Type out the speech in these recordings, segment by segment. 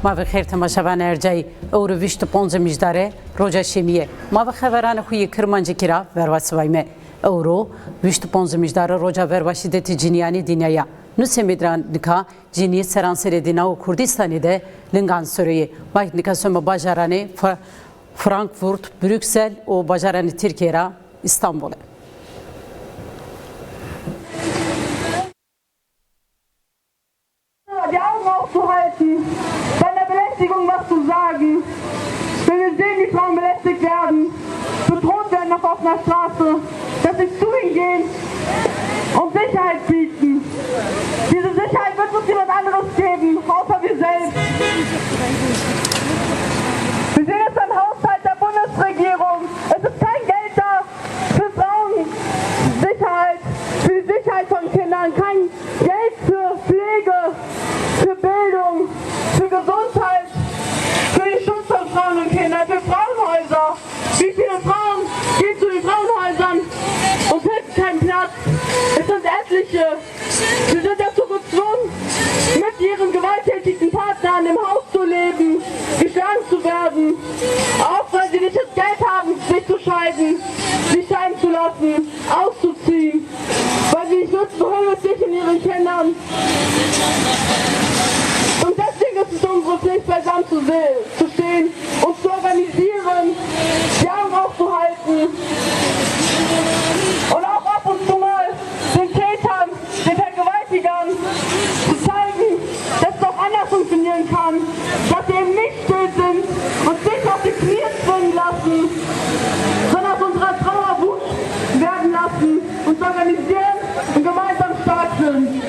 ما بخیر تماشاوان ارجای اور 25 مجداره روجا شمیه ما بخبران خوی کرمانجی کرا ورواسوایمه اورو 25 مجداره روجا ورواشیدت جنیانی دنیا نوسه میدران نکا جنی سرانسر دینا و کردستانی ده لنگان سوریه ما نکا سوم باجرانی فرانکفورت بروکسل و باجرانی ترکیه را استانبول Die Augen aufzuhalten, bei der Belästigung was zu sagen. Wenn wir sehen, wie Frauen belästigt werden, bedroht werden auf offener Straße, dass sie zu ihnen gehen und Sicherheit bieten. Diese Sicherheit wird uns niemand anderes geben, außer wir selbst. Wir sehen jetzt am Haushalt der Bundesregierung. Es ist kein Geld da für Frauensicherheit, für die Sicherheit von Kindern, kein Geld für Pflege, für Bildung, für Gesundheit, für den Schutz von Frauen und Kindern, für Frauenhäuser. Wie viele Frauen gehen zu den Frauenhäusern und finden keinen Platz? Es sind etliche. Sie sind dazu gezwungen, mit ihren gewalttätigen Partnern im Haus zu leben, geschlagen zu werden, auch weil sie nicht das Geld haben, sich zu scheiden, sich scheiden zu lassen, auszuziehen, weil sie nicht wissen, wohin es sich in ihren Kindern. Und deswegen ist es unsere Pflicht, beisammen zu stehen, uns zu organisieren, die Augen aufzuhalten und auch ab und zu mal den Tätern, den Vergewaltigern zu zeigen, dass es auch anders funktionieren kann, dass sie eben nicht still sind und sich auf die Knie zwingen lassen, sondern aus unserer Trauer Wut werden lassen, uns organisieren und gemeinsam stark sind.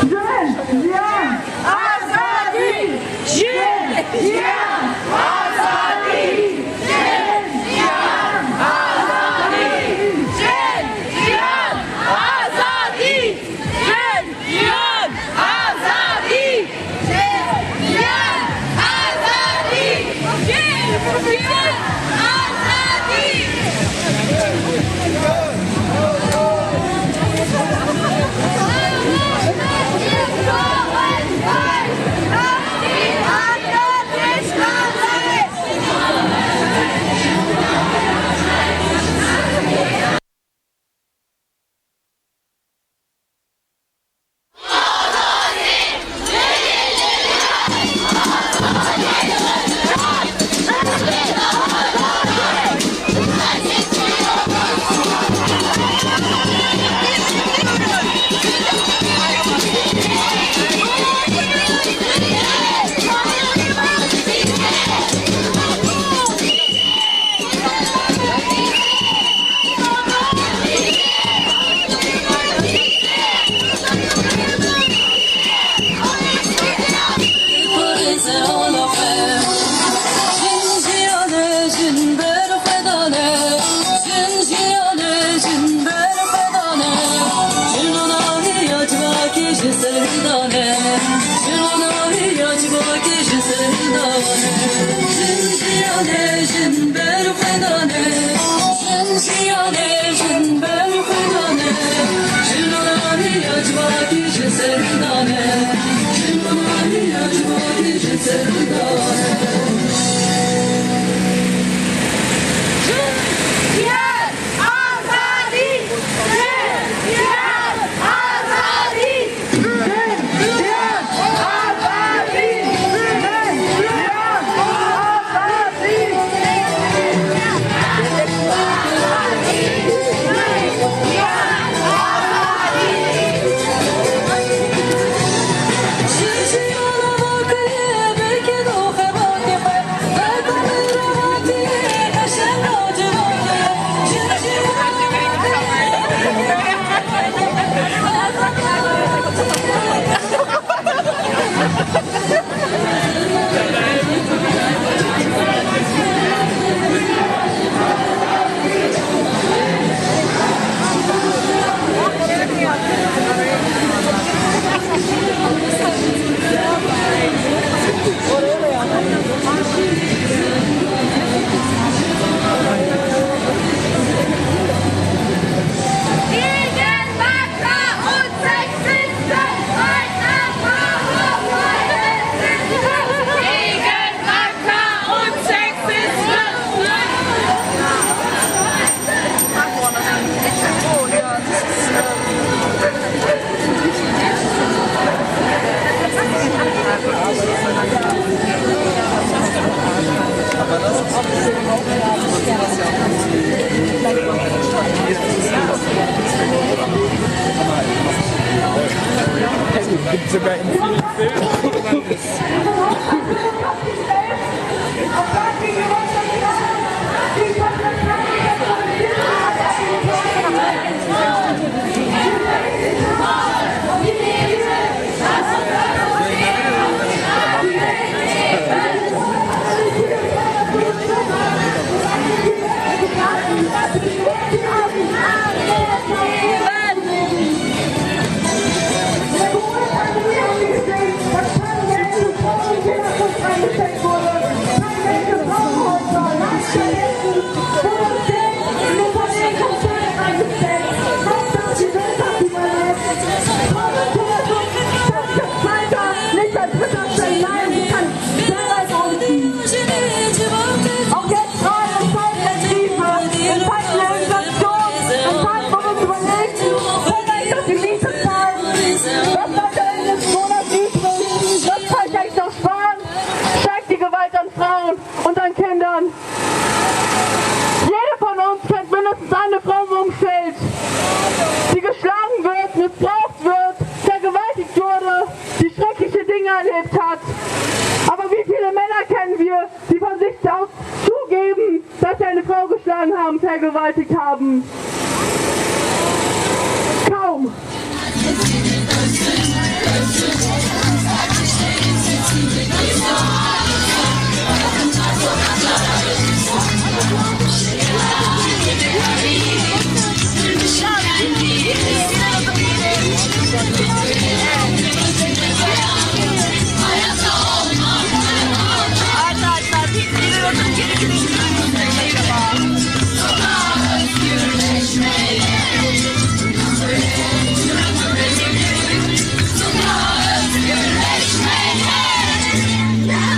Jiyan Azadi! Jiyan Azadi! Jiyan Azadi! Jiyan Azadi! Jiyan Azadi! Jiyan Azadi! Jiyan uns eingestellt wurde. Irgendwelche Frauenhäuser, Landstellen, wo man steht, in Unternehmen Konzerne eingestellt. Hauptsache die Welt hat überlebt. Frauentheater, das gibt weiter, nicht als dritter Stelle, nein, sie kann sehr weit umziehen. Auch jetzt gerade in Zeiten der Krise, in Zeiten der Inflation, in Zeiten, wo wir uns überlegen, können wir eigentlich noch die Miete zahlen? Was weiterhin ist Monat übrig? Was kann ich eigentlich noch sparen? Steigt die Gewalt an Frauen und an Kindern. Jede von uns kennt mindestens eine Frau im Umfeld, die geschlagen wird, missbraucht wird, vergewaltigt wurde, die schreckliche Dinge erlebt hat. Aber wie viele Männer kennen wir, die von sich aus zugeben, dass sie eine Frau geschlagen haben, vergewaltigt haben? Kaum. Yeah!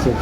Gegen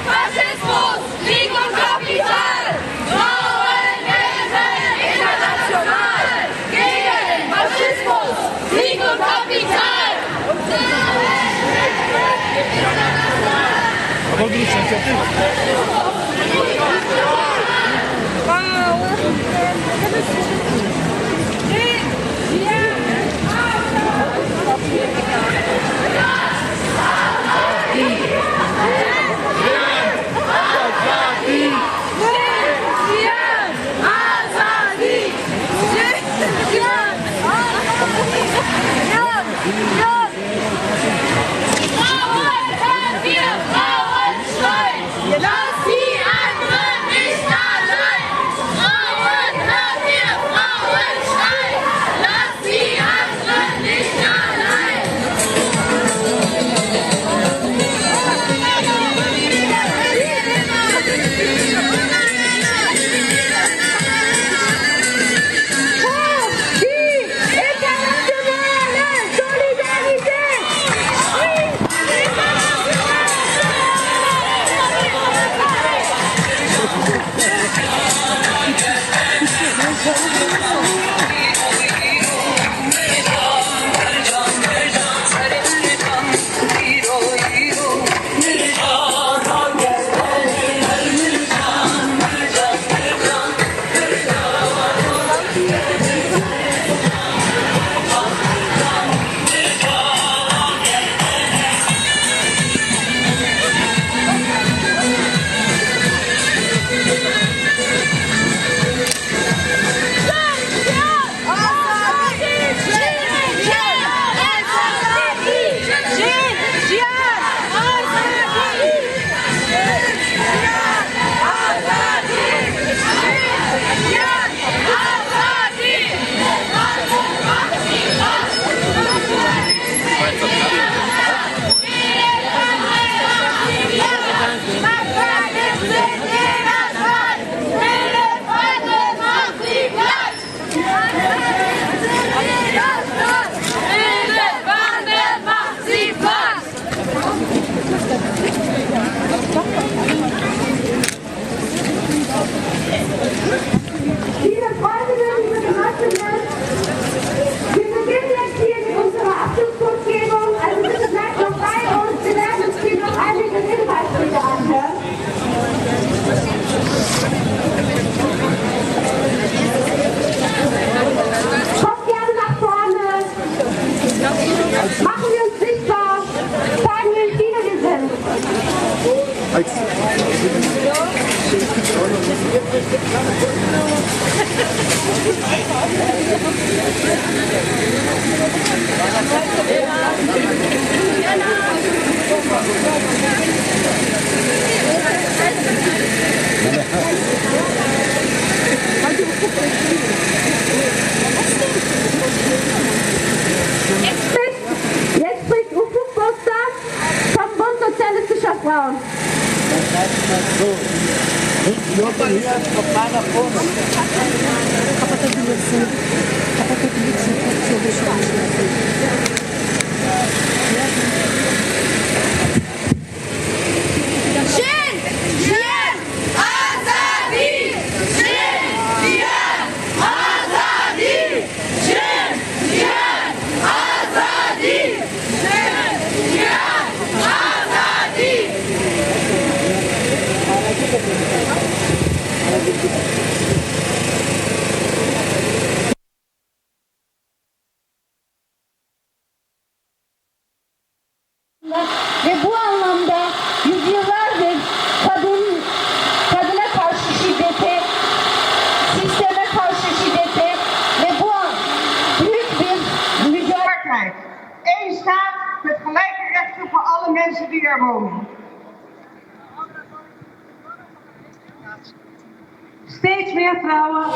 Faschismus, Krieg und Kapital. Frauenrechte international. Gegen Faschismus, Krieg und Kapital. Lass die anderen nicht allein! Frauen, hört ihr Frauen schreien! Lass die anderen nicht allein! Die internationale Solidarität! Liebe Freundinnen, liebe Genossinnen, wir beginnen jetzt hier mit unserer Abschlusskundgebung. Also bitte bleibt noch bei uns. Wir werden uns hier noch einige Hinweisbilder anhören. Kommt gerne nach vorne. Machen wir uns sichtbar. Zeigen wir, wie viele wir sind. Jetzt spricht Ufuk Buster vom Bund Kapatabilirsin. Kapatabilirsin. Çok şu an. Jin, Jiyan, Azadi! Jin, Jiyan, Azadi! Jin, Jiyan, Azadi! Jin, Jiyan, Azadi! Ve bu anlamda yüzyıllardır kadına karşı şiddete, sisteme karşı şiddete ve bu büyük bir mücadele. Eén staat met gelijke rechten voor alle mensen die er wonen. Steeds meer vrouwen.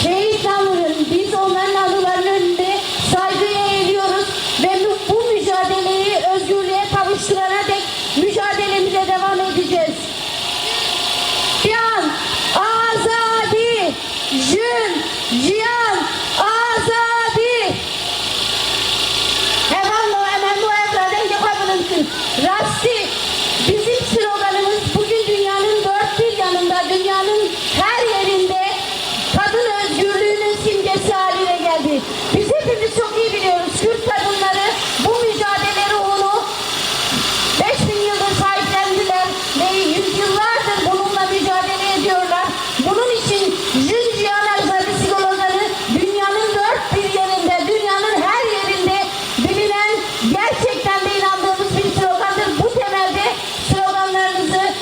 Şehit namluların biz onların anılarının önünde saygıya eğiliyoruz ve bu mücadeleyi özgürlüğe kavuşturana dek mücadelemize devam edeceğiz. Jiyan, azadi! Jin, Jiyan, azadi! Hemen o evradan yapabilirsin. Rasti, bizim sloganımız bugün dünyanın dört bir yanında, dünyanın her yerinde kadın özgürlüğünün simgesi haline geldi. Biz hepimiz çok iyi biliyoruz. Kürt kadınları bu mücadele ruhunu 5000 yıldır sahiplendiler ve yüzyıllardır bununla mücadele ediyorlar. Bunun için Jinjiyan Azadi sloganı dünyanın dört bir yerinde, dünyanın her yerinde bilinen, gerçekten de inandığımız bir slogandır. Bu temelde sloganlarınızı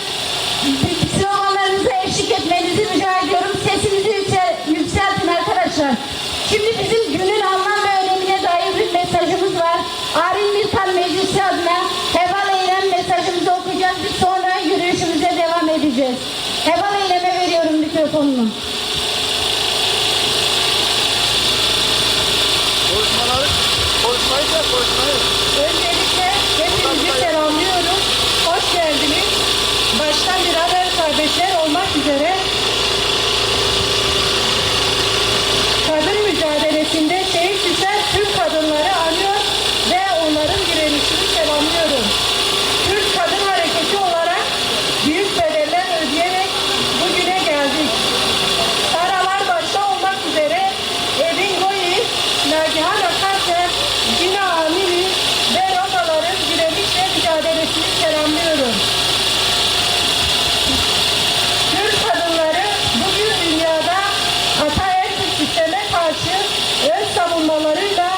eşlik etmenizi rica ediyorum. Sesinizi yükseltin arkadaşlar. Şimdi bizim günün anlam ve önemine dair bir mesajımız var. Aril Mirkan Meclisi adına Heval Eylem mesajımızı okuyacağız. Biz sonra yürüyüşümüze devam edeceğiz. Heval Eylem'e veriyorum mikrofonunu. Öncelikle hepinizi selamlıyorum. Hoş geldiniz. Baştan birader kardeşler olmak üzere kadın mücadelesinde şehit düşen tüm kadınları anıyor ve onların direnişini selamlıyorum. Türk Kadın Hareketi olarak büyük bedeller ödeyerek bugüne geldik. Saralar başta olmak üzere Evin Goyi, Nagihan Akarser, Cina Amiri ve Rodaların direniş ve mücadelesini selamlıyorum. Türk kadınları bugün dünyada ataerkil sisteme karşı öz savunmalarıyla,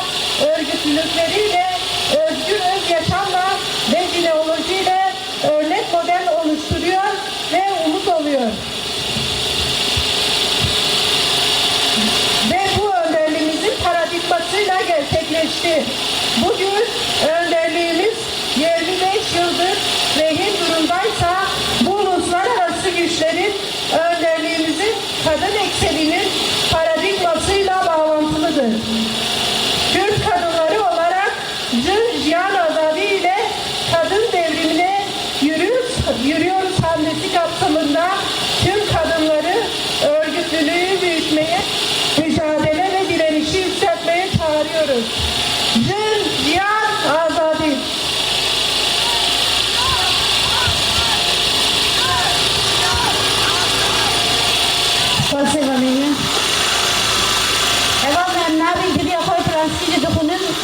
örgütlülükleriyle, özgür öz yaşamla ve ideolojiyle örnek model oluşturuyor ve umut oluyor. Ve bu önderliğimizin paradigmasıyla gerçekleşti. Bugün önderliğimiz 25 yıldır rehin durumdaysa bu uluslararası güçlerin önderliğimizin kadın ekseninin paradigmasıyla bağlantılıdır. Türk kadınları olarak Jinjiyan Azadi ile kadın devrimine yürüyoruz hamlesi kapsamında tüm kadınları örgütlülüğü büyütmeye, mücadele ve direnişi yükseltmeye çağırıyoruz. Jinjiyan Azadi.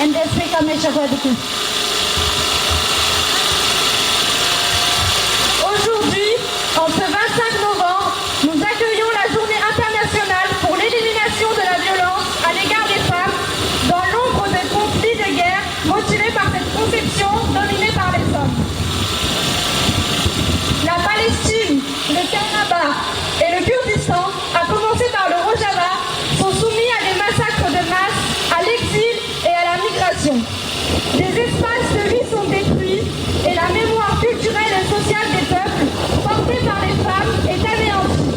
NDSP Kameshagwadiki. Aujourd'hui, en ce 25 novembre, nous accueillons la journée internationale pour l'élimination de la violence à l'égard des femmes dans l'ombre de conflits de guerre motivés par cette conception dominée par les hommes. La Palestine, le Karabakh et le Kurdistan, à commencer par le Rojava, sont soumis à des massacres de masse, à l'exil et à la migration. Des espaces de vie sont détruits et la mémoire culturelle et sociale des peuples, portée par les femmes, est anéantie.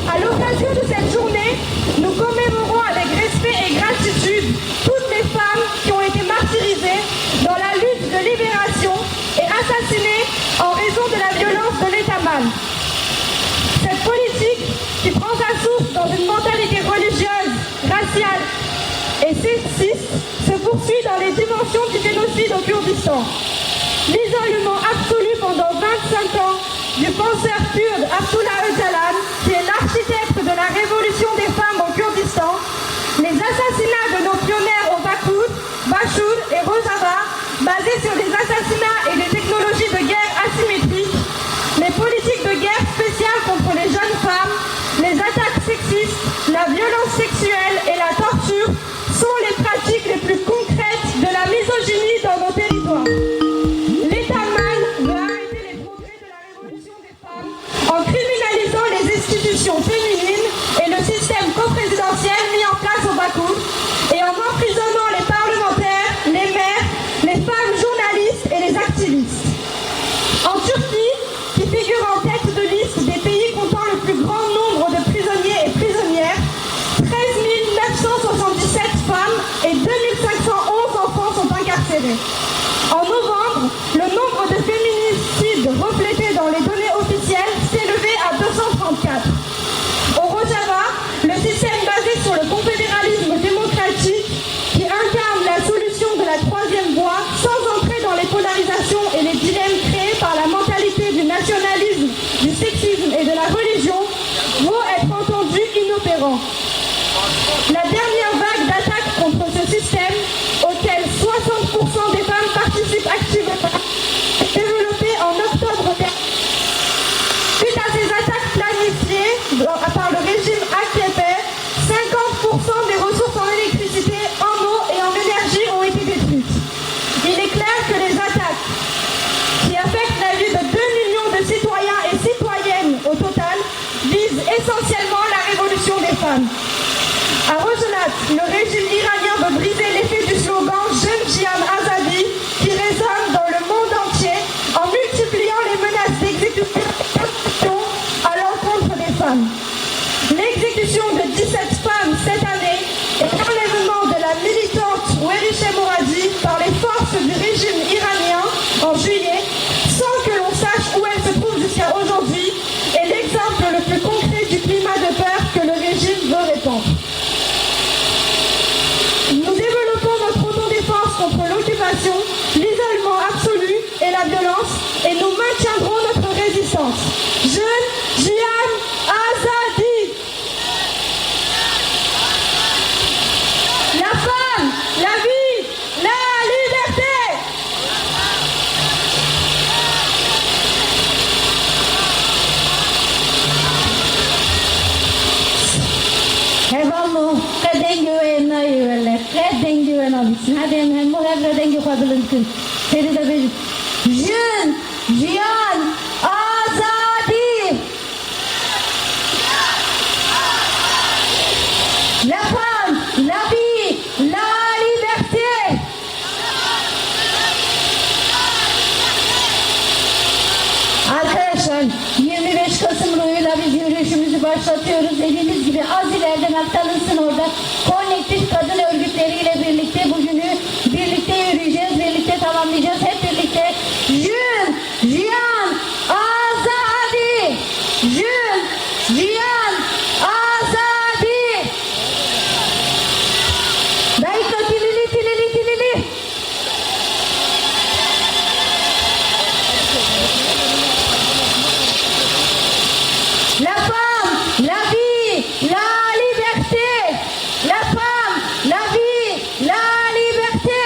À l'occasion de cette journée, nous commémorons avec respect et gratitude toutes les femmes qui ont été martyrisées dans la lutte de libération et assassinées en raison de la violence de l'État mâle. Cette politique, qui prend sa source dans une mentalité religieuse, raciale et sexiste, se poursuit dans les dimensions du génocide au Kurdistan. L'isolement absolu pendant 25 ans du penseur kurde Abdullah Öcalan, qui est l'architecte de la révolution des femmes au Kurdistan, les assassinats de nos pionnières au Bakout, Bachour et Rojava, basés sur des assassinats et des technologies de guerre asymétriques, les politiques de guerre spéciales contre les jeunes femmes, les attaques sexistes, la violence sexuelle et la torture sont les pratiques les plus concrètes de la misogynie dans nos territoires. L'État mâle veut arrêter les progrès de la révolution des femmes en criminalisant les institutions féminines et le système coprésidentiel mis en place au Bakout et en emprisonnant les parlementaires, les maires, les femmes journalistes et les activistes. En Turquie, qui figure en tête de liste des pays comptant le plus grand nombre de prisonniers et prisonnières, 13 977 femmes et 2511 enfants sont incarcérés. En novembre, le nombre de féminicides reflétés dans les données officielles s'élevait à 234. Au Rojava, le système basé sur le confédéralisme démocratique qui incarne la solution de la troisième voie sans entrer dans les polarisations et les dilemmes créés par la mentalité du nationalisme, du sexisme et de la religion, vaut être entendu inopérant. La dernière vague d'attaques contre ce système, auquel 60% des femmes participent activement, est développée en octobre dernier. Suite à ces attaques planifiées par le régime AKP, 50% des ressources en électricité, en eau et en énergie ont été détruites. Il est clair que les attaques qui affectent la vie de 2 millions de citoyens et citoyennes au total visent essentiellement la révolution des femmes. À Rojava, le régime iranien veut briser l'effet du slogan « Jeune Jihan Azadi » qui résonne dans le monde entier en multipliant les menaces d'exécution à l'encontre des femmes. L'exécution de 17 femmes cette année et l'enlèvement de la militante Werishe Moradi par les forces du régime iranien en juillet, sans que l'on sache où elle se trouve jusqu'à aujourd'hui, est l'exemple le plus concret du climat de peur que le régime veut répandre. Nous développons notre autodéfense contre l'occupation, l'isolement absolu et la violence et nous maintiendrons notre résistance. Jeune Jihan Azadi. La femme, la vie, la liberté. Hevallo, kadengu ena yele, kadengu ena bitsin. Hadi hemen mola kadengu kadılın. Seni de bir Jeune Jihan Azadi. La femme, la vie, la liberté. Arkadaşlar 25 Kasım ruhuyla biz yürüyüşümüzü başlatıyoruz. Dediğimiz gibi az ileriden aktarılsın orada. Kolektif kadın örgütleriyle birlikte bugünü birlikte yürüyeceğiz, birlikte tamamlayacağız. Hep birlikte Jeune Jihan Azadi. Jeune Jihan Azadi. Dayıka tilili tilili tilili. La femme, la vie, la liberté. La femme, la vie, la liberté.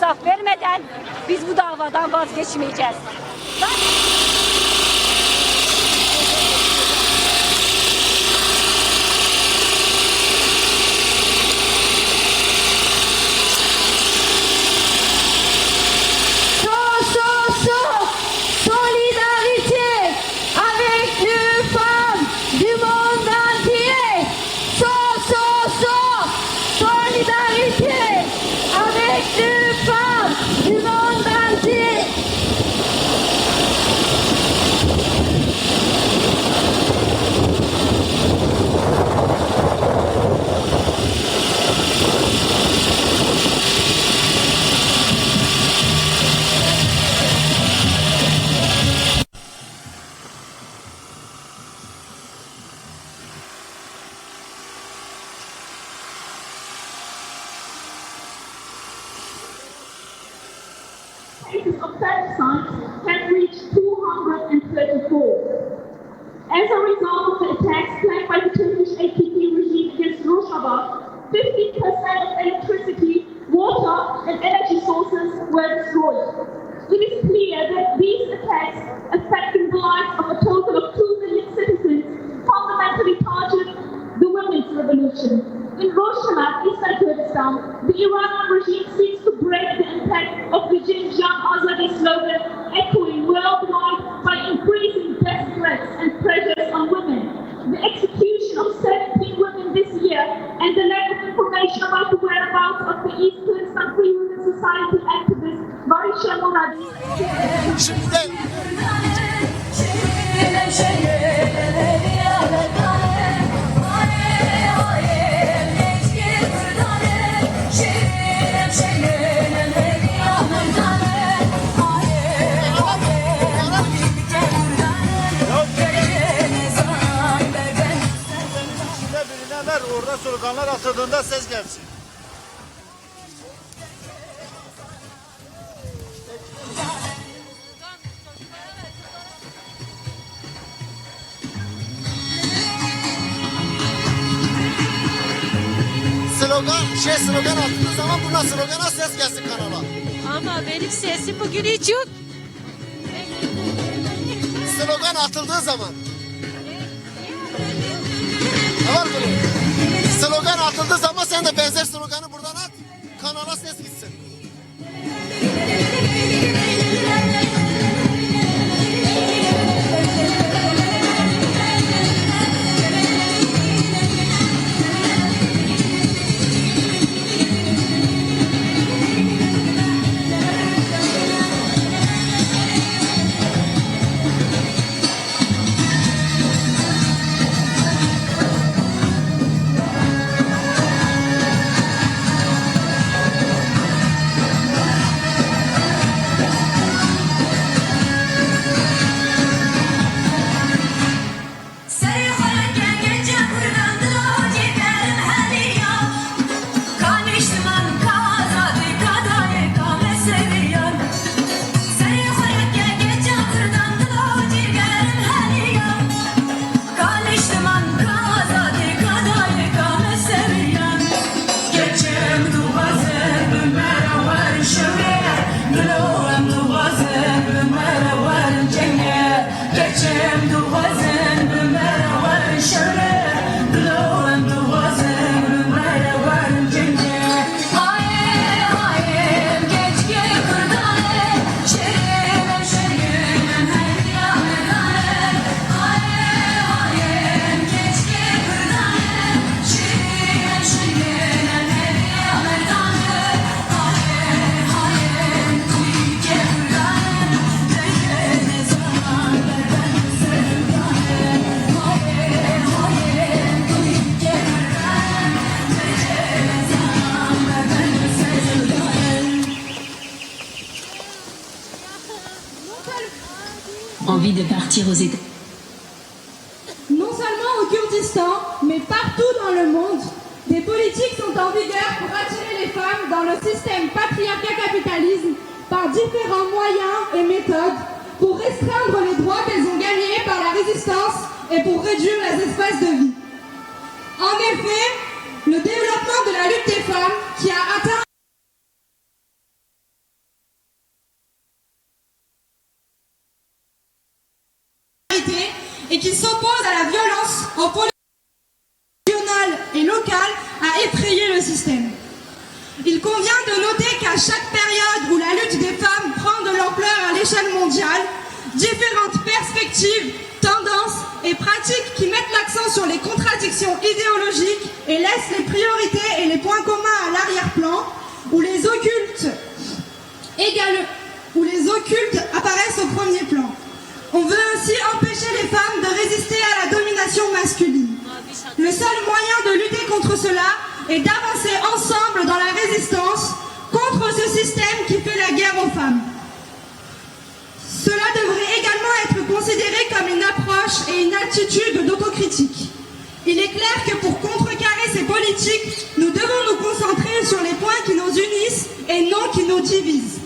itiraf vermeden biz bu davadan vazgeçmeyeceğiz. Solidarité avec les femmes du monde entier. Solidarité avec les femmes du monde entier. Cases of femicide have reached 234. As a result of the attacks planned by the Turkish AKP regime against Rojava, 50% of electricity, water, and energy sources were destroyed. It is clear that these attacks affecting the lives of a total of 2 million citizens fundamentally target the women's revolution. In Rojava, Eastern Kurdistan, the Iranian regime seeks to break the impact of regime Jan Azadi slogan echoing worldwide by increasing death threats and pressures on women. The execution of 17 women this year and the lack of information about the whereabouts of the East Kurdistan Free Women Society activist Barisha Muradi. Orada sloganlar atıldığında ses gelsin. Slogan attığı zaman buna slogana ses gelsin kanala. Ama benim sesim bugün hiç yok. Slogan atıldığı zaman. Ne var bunu? Slogan atıldığı zaman sen de benzer sloganı buradan at. Kanala ses gitsin. Envie de partir aux États. Non seulement au Kurdistan, mais partout dans le monde, des politiques sont en vigueur pour attirer les femmes dans le système patriarcat-capitalisme par différents moyens et méthodes pour restreindre les droits qu'elles ont gagnés par la résistance et pour réduire les espaces de vie. En effet, le développement de la lutte des femmes qui a atteint et qui s'oppose à la violence en politique régionale et locale a effrayé le système. Il convient de noter qu'à chaque période où la lutte des femmes prend de l'ampleur à l'échelle mondiale, différentes perspectives, tendances et pratiques qui mettent l'accent sur les contradictions idéologiques et laissent les priorités et les points communs à l'arrière-plan, où les occultes apparaissent au premier plan. On veut ainsi empêcher les femmes de résister à la domination masculine. Le seul moyen de lutter contre cela est d'avancer ensemble dans la résistance contre ce système qui fait la guerre aux femmes. Cela devrait également être considéré comme une approche et une attitude d'autocritique. Il est clair que pour contrecarrer ces politiques, nous devons nous concentrer sur les points qui nous unissent et non qui nous divisent.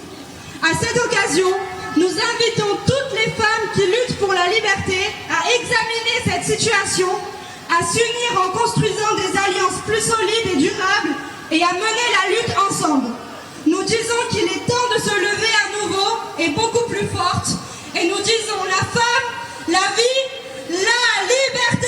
À cette occasion, nous invitons toutes les femmes qui luttent pour la liberté à examiner cette situation, à s'unir en construisant des alliances plus solides et durables et à mener la lutte ensemble. Nous disons qu'il est temps de se lever à nouveau et beaucoup plus forte. Et nous disons la femme, la vie, la liberté.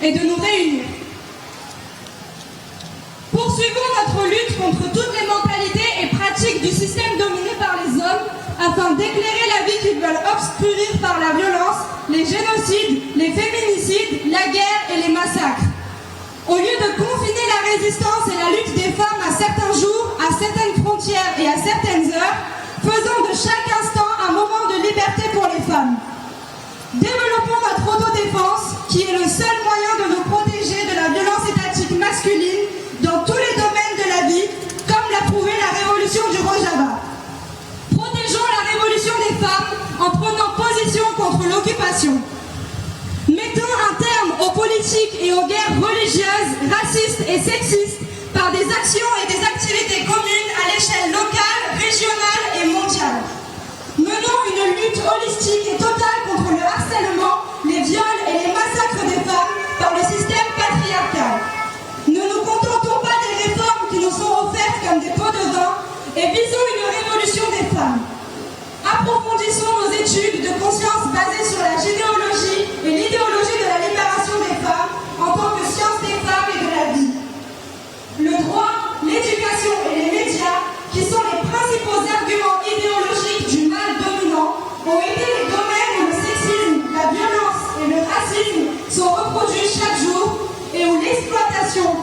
Et de nous réunir. Poursuivons notre lutte contre toutes les mentalités et pratiques du système dominé par les hommes afin d'éclairer la vie qu'ils veulent obscurir par la violence, les génocides, les féminicides, la guerre et les massacres. Au lieu de confiner la résistance et la lutte des femmes à certains jours, à certaines frontières et à certaines heures, faisons de chaque instant un moment de liberté pour les femmes. Développons notre autodéfense, qui est le seul moyen de nous protéger de la violence étatique masculine dans tous les domaines de la vie, comme l'a prouvé la révolution du Rojava. Protégeons la révolution des femmes en prenant position contre l'occupation. Mettons un terme aux politiques et aux guerres religieuses, racistes et sexistes par des actions et des activités communes à l'échelle locale, régionale et mondiale. Menons une lutte holistique et totale contre le harcèlement, les viols et les massacres des femmes par le système patriarcal. Ne nous contentons pas des réformes qui nous sont offertes comme des pots de vin et visons une révolution des femmes. Approfondissons nos études de conscience basées sur la généalogie et l'idéologie de la libération des femmes en tant que science des femmes et de la vie. Le droit, l'éducation et les médias, qui sont les principaux arguments idéologiques du mal dominant, ont été les domaines où le sexisme, la violence et le racisme sont reproduits chaque jour et où l'exploitation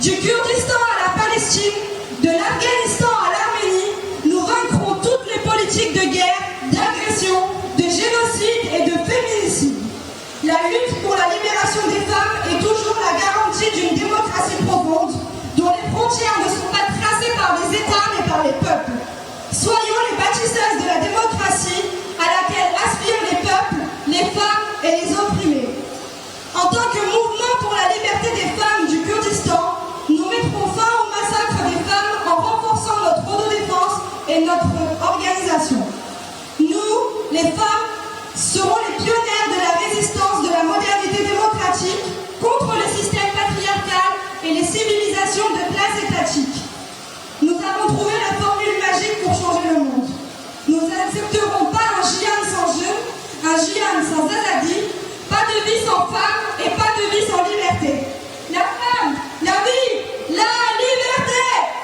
Du Kurdistan à la Palestine, de l'Afghanistan à l'Arménie, nous vaincrons toutes les politiques de guerre, d'agression, de génocide et de féminicide. La lutte pour la libération des femmes est toujours la garantie d'une démocratie profonde, dont les frontières ne sont pas tracées par les États mais par les peuples. Soyons les bâtisseuses de la démocratie à laquelle aspirent les peuples, les femmes et les opprimés. En tant que mouvement pour la liberté des femmes du Kurdistan, nous mettrons fin au massacre des femmes en renforçant notre autodéfense et notre organisation. Nous, les femmes, serons les pionnières de la résistance de la modernité démocratique contre le système patriarcal et les civilisations de classe étatique. Nous avons trouvé la formule magique pour changer le monde. Nous n'accepterons pas un djihad sans jeu, un djihad sans Azadi, pas de vie sans femme et pas de vie sans liberté. La femme, la vie, la liberté!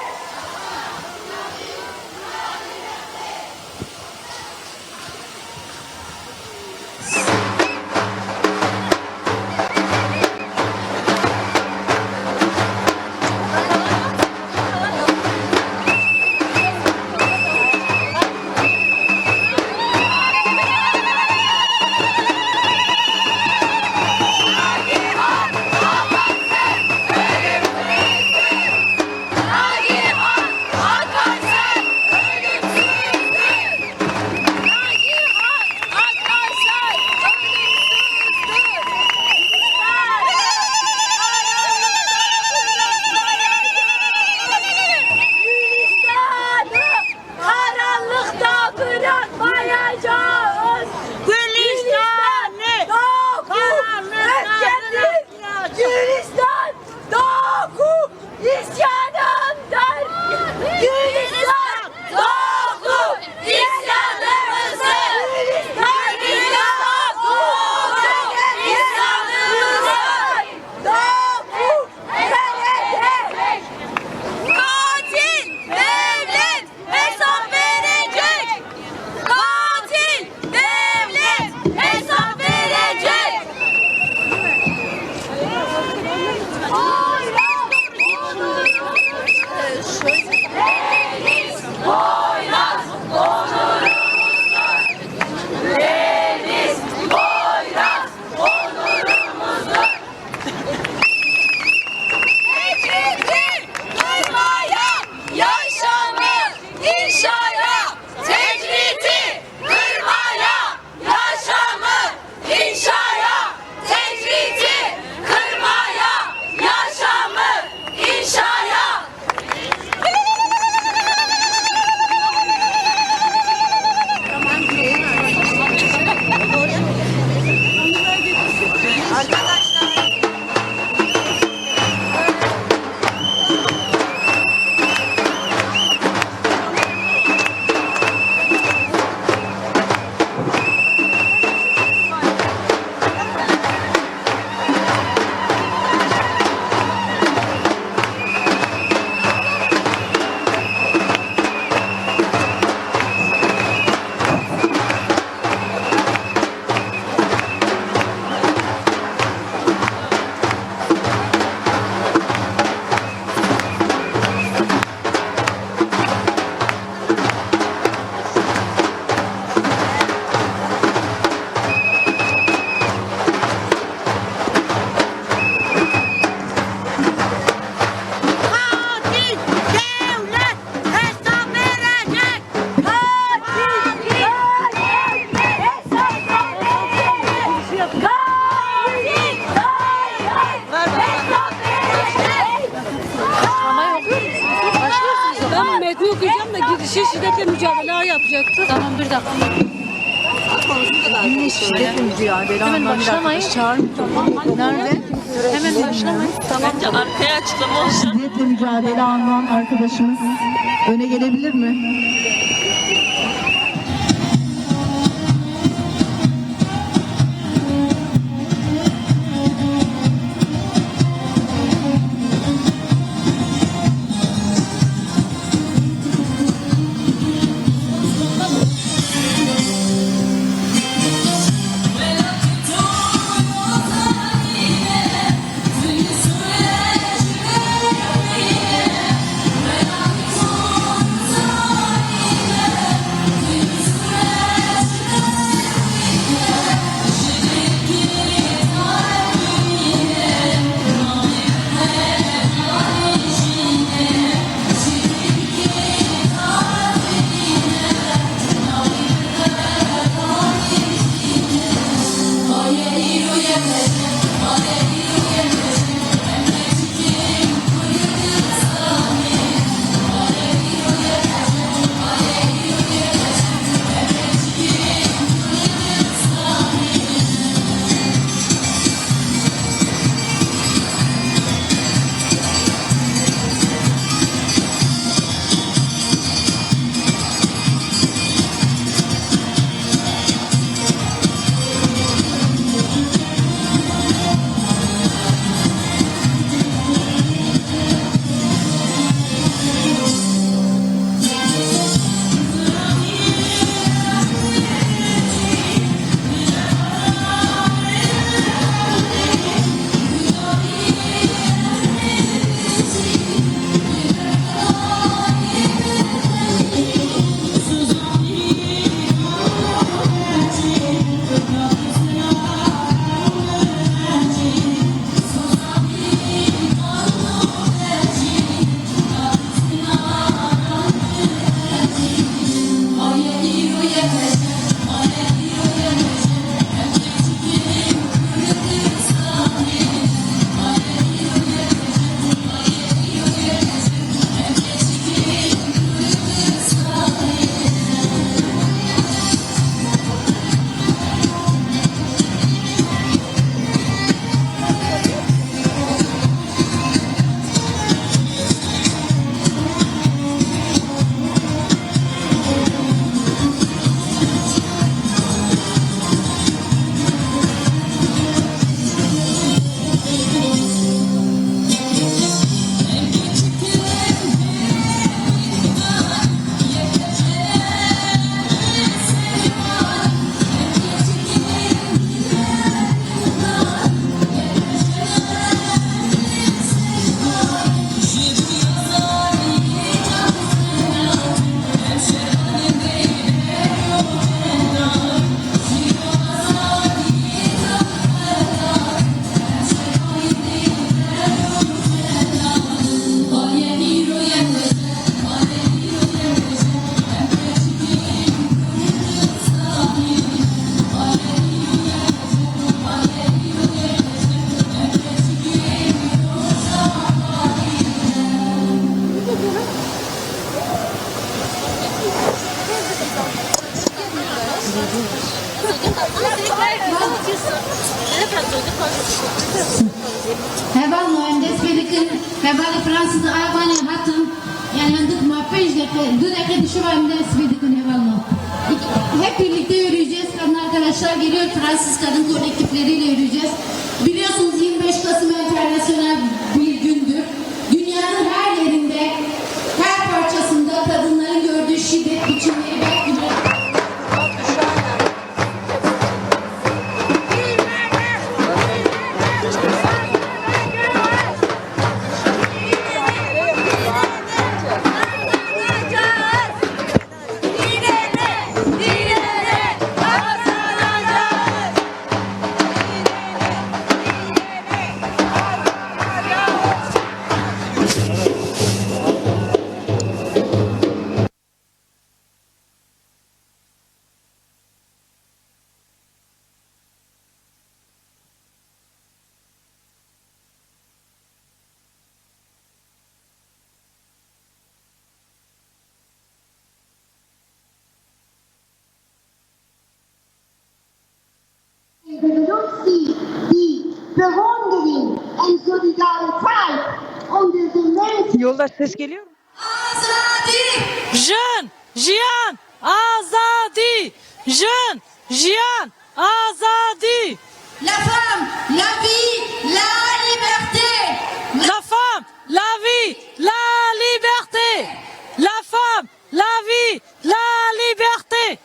şiddetle mücadele yapacaktı. Tamam bir dakika. Şiddetle mücadele anlamında çağırmayacağım. Nerede? Hemen başlamayın. Tamam. Bence arkaya açıklama olsun. Şiddetle mücadele anlayan arkadaşımız öne gelebilir mi? Heval mühendis birikin, heval Fransız Albanya hatun, yani handık mapej deke, dudeke düşü var mühendis birikin heval mı? Hep birlikte yürüyeceğiz. Kadın arkadaşlar geliyor, Fransız kadın kolektifleriyle yürüyeceğiz. Biliyorsunuz 25 Kasım internasyonel bir gündür. Dünyanın her yerinde, her parçasında kadınların gördüğü şiddet biçimleri ve Yolda ses geliyor mu? Azadi! Jeune, Jiyan, Azadi! Jeune, Jiyan, Azadi! La femme, la vie, la liberté. La femme, la vie, la liberté! La femme, la vie, la liberté!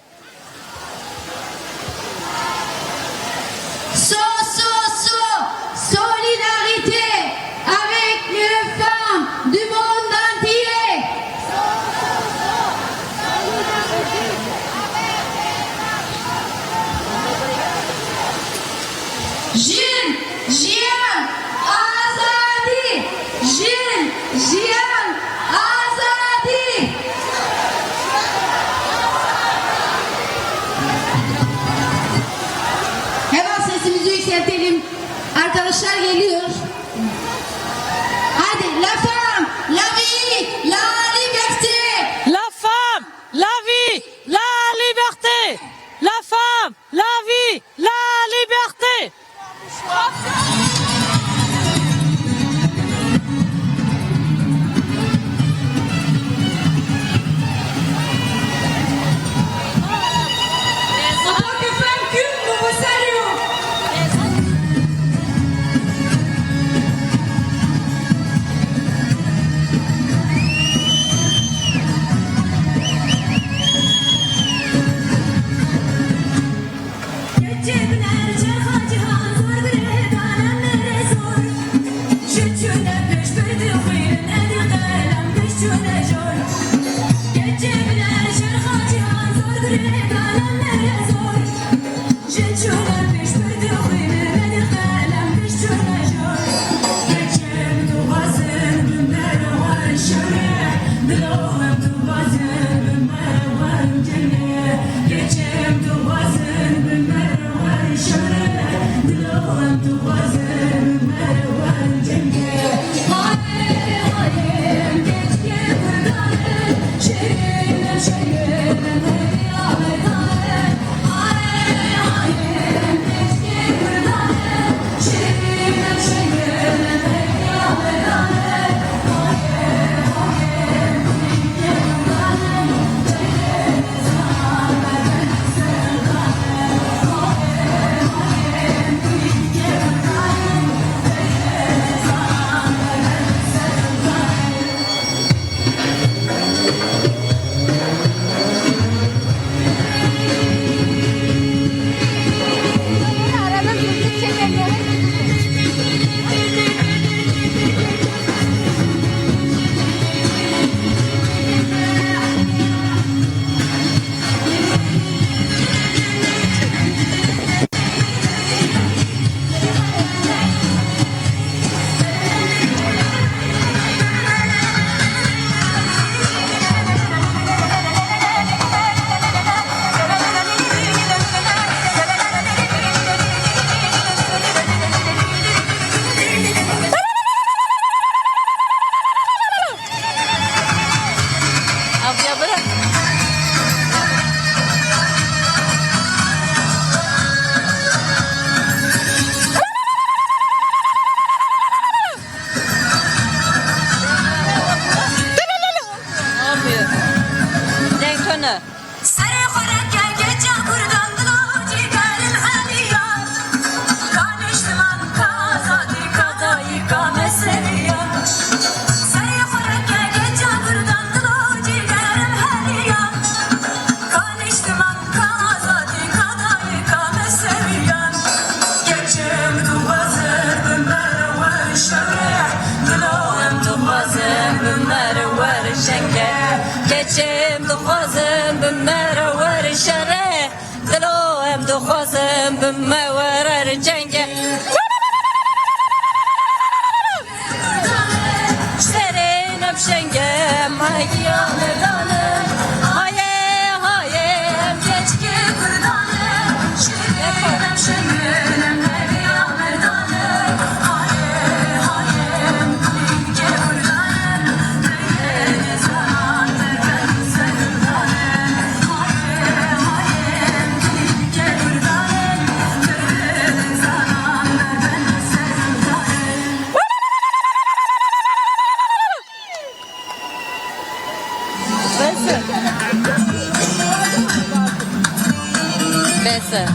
Solidarité avec les femmes du monde entier. Jeune, Jiyan, Azadi. Jeune, Jiyan, Azadi. Hemen sesimizi yükseltelim. Arkadaşlar geliyor. Hadi la femme, la vie, la liberté. La femme, la vie, la liberté! La femme, la vie, la liberté! En tant que femme kurde, nous vous saluons. Şehrin şehrin keçim duxwazim bimere wer şere dilo em duxwazim bimme wer cenge Serin öpşenge magiya merdanım haye haye geçki kurdanım Serin öpşenge magiya merdanım haye haye geçki kurdanım Bese.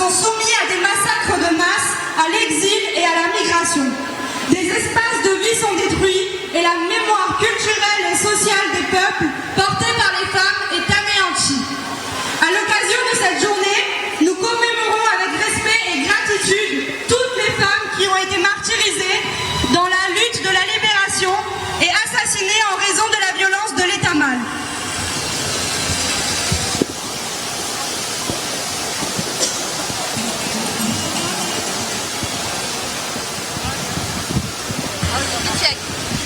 sont soumis à des massacres de masse, à l'exil et à la migration. Des espaces de vie sont détruits et la mémoire culturelle et sociale des peuples portée par les femmes est anéantie. À l'occasion de cette journée, nous commémorons avec respect et gratitude toutes les femmes qui ont été martyrisées dans la lutte de la libération et assassinées en raison de la violence de l'État mâle.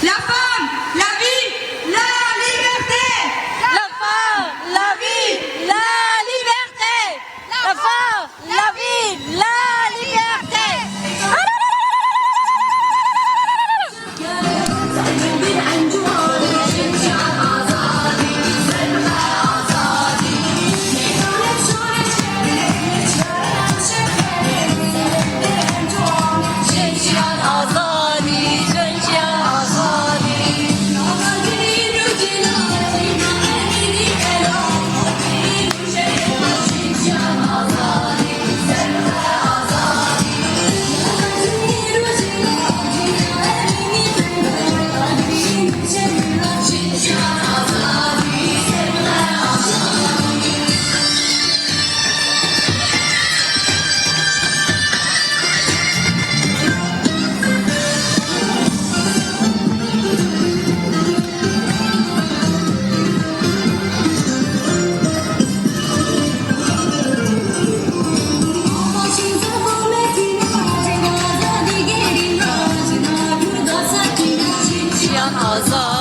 La femme, la vie, la liberté. La femme, la vie, la liberté. La femme, la vie, la liberté. azad